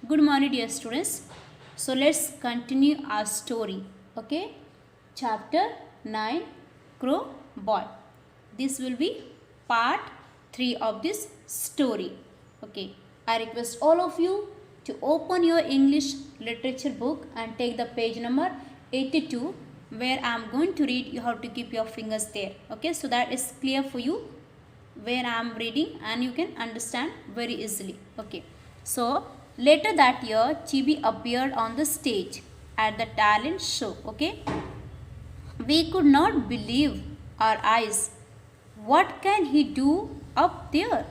Good morning, dear students. So let's continue our story. Okay, chapter 9, Crow Boy. This will be part 3 of this story. Okay, I request all of you to open your English literature book and take the page number 82, where I am going to read. You have to keep your fingers there. Okay, so that is clear for you where I am reading and you can understand very easily. Okay, so later that year, Chibi appeared on the stage at the talent show. Okay, we could not believe our eyes. What can he do up there?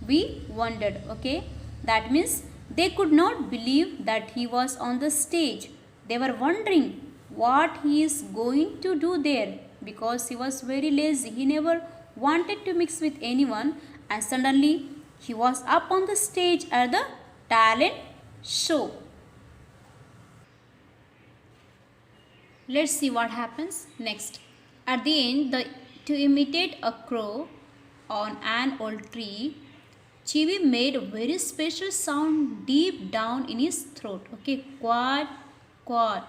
We wondered. Okay, that means they could not believe that he was on the stage. They were wondering what he is going to do there because he was very lazy. He never wanted to mix with anyone, and suddenly he was up on the stage at the talent show. Let's see what happens next. At the end, to imitate a crow on an old tree, Chibi made a very special sound deep down in his throat. Okay, quad, quad.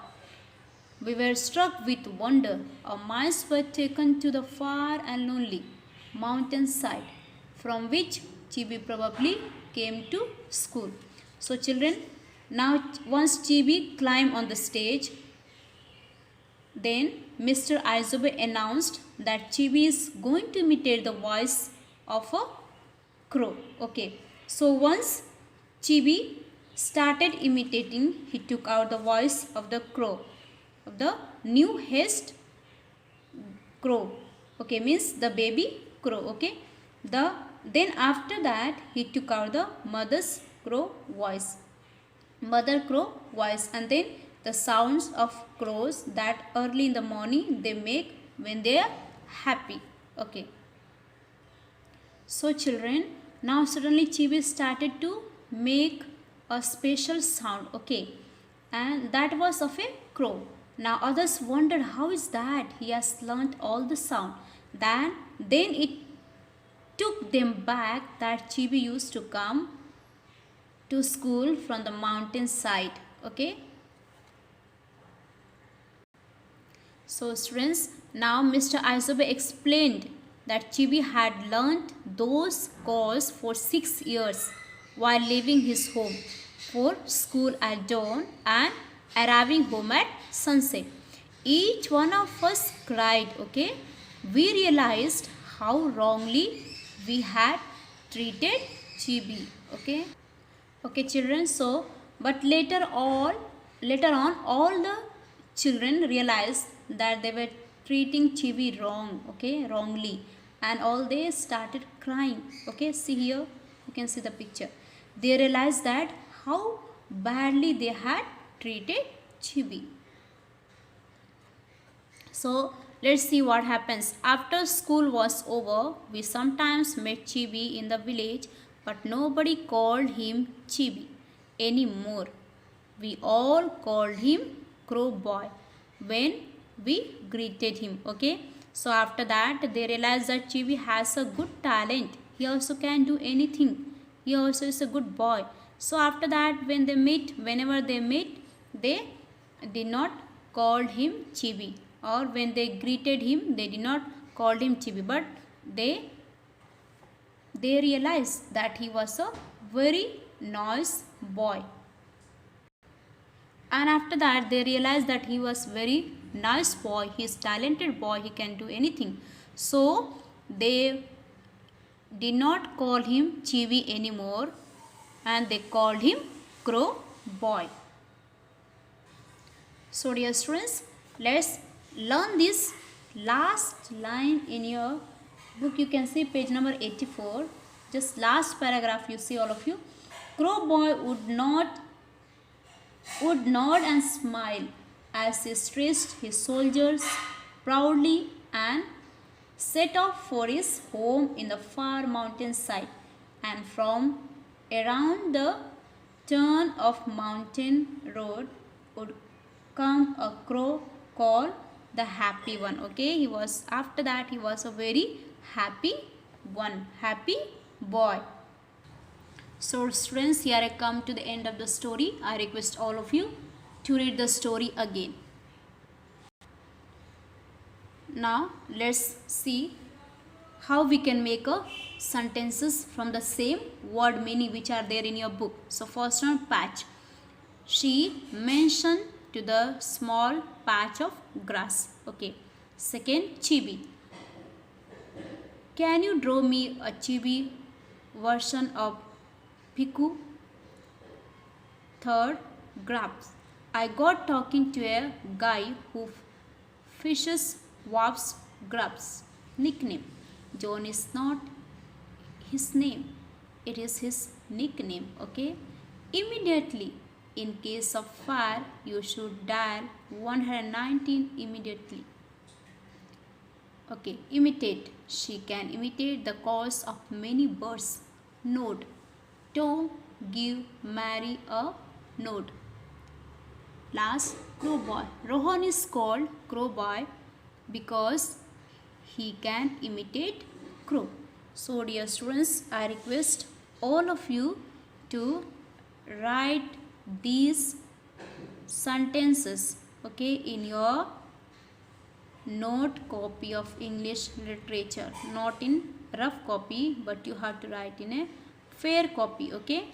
We were struck with wonder. Our minds were taken to the far and lonely mountainside from which Chibi probably came to school. So children, now once Chibi climbed on the stage, then Mr. Aizobe announced that Chibi is going to imitate the voice of a crow. Okay, so once Chibi started imitating, he took out the voice of the crow, of the new hest crow. Okay, means the baby crow. Okay, then after that he took out the mother's crow voice, mother crow voice, and then the sounds of crows that early in the morning they make when they are happy. Okay, so children, now suddenly Chibi started to make a special sound. Okay, and that was of a crow. Now others wondered, how is that he has learnt all the sound. Then it took them back that Chibi used to come to school from the mountain side. Okay, so students, now Mr. Aizobe explained that Chibi had learnt those calls for 6 years while leaving his home for school at dawn and arriving home at sunset. Each one of us cried. Okay, we realized how wrongly we had treated Chibi. Okay children, so but later on all the children realized that they were treating Chibi wrong. Okay, wrongly, and all they started crying. Okay, see here, you can see the picture. They realized that how badly they had treated Chibi. So let's see what happens. After school was over, we sometimes met Chibi in the village, but nobody called him Chibi anymore. We all called him Crow Boy when we greeted him. Okay, so after that they realized that Chibi has a good talent. He also can do anything. He also is a good boy. So after that, whenever they meet, they did not call him Chibi, or when they greeted him, they did not call him Chibi, but they realized that he was a very nice boy. And after that they realized that he was very nice boy, he is talented boy, he can do anything. So they did not call him Chibi anymore, and they called him Crow Boy. So dear students, let's learn this last line in your book. You can see page number 84, just last paragraph. You see all of you. Crow Boy would nod and smile as he stretched his shoulders proudly and set off for his home in the far mountainside. And from around the turn of mountain road would come a crow called the happy one. Okay, he was, after that he was a very happy one, happy boy. So students, here I come to the end of the story. I request all of you to read the story again. Now let's see how we can make a sentences from the same word meaning which are there in your book. So first one, patch. She mentioned to the small patch of grass. Okay. Second, chibi. Can you draw me a chibi version of Piku? Third, grabs. I got talking to a guy who fishes wasps grubs. Nickname. John is not his name, it is his nickname. Okay. Immediately. In case of fire, you should dial 119 immediately. Okay. Imitate. She can imitate the calls of many birds. Note. To give Mary a note. Last, crowboy. Rohan is called crowboy because he can imitate crow. So dear students, I request all of you to write these sentences, okay, in your note copy of English literature, not in rough copy, but you have to write in a fair copy. Okay.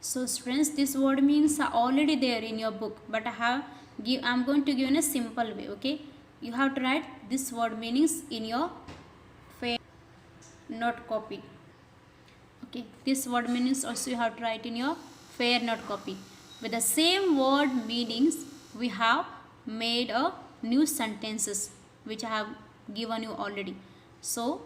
So students, this word meanings are already there in your book, but I'm going to give in a simple way. Okay. You have to write this word meanings in your fair note copy. Okay. This word meanings also you have to write in your fair note copy. With the same word meanings, we have made a new sentences which I have given you already. So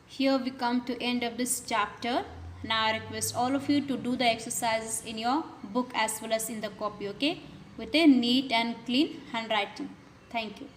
here we come to end of this chapter. Now I request all of you to do the exercises in your book as well as in the copy, okay, with a neat and clean handwriting. Thank you.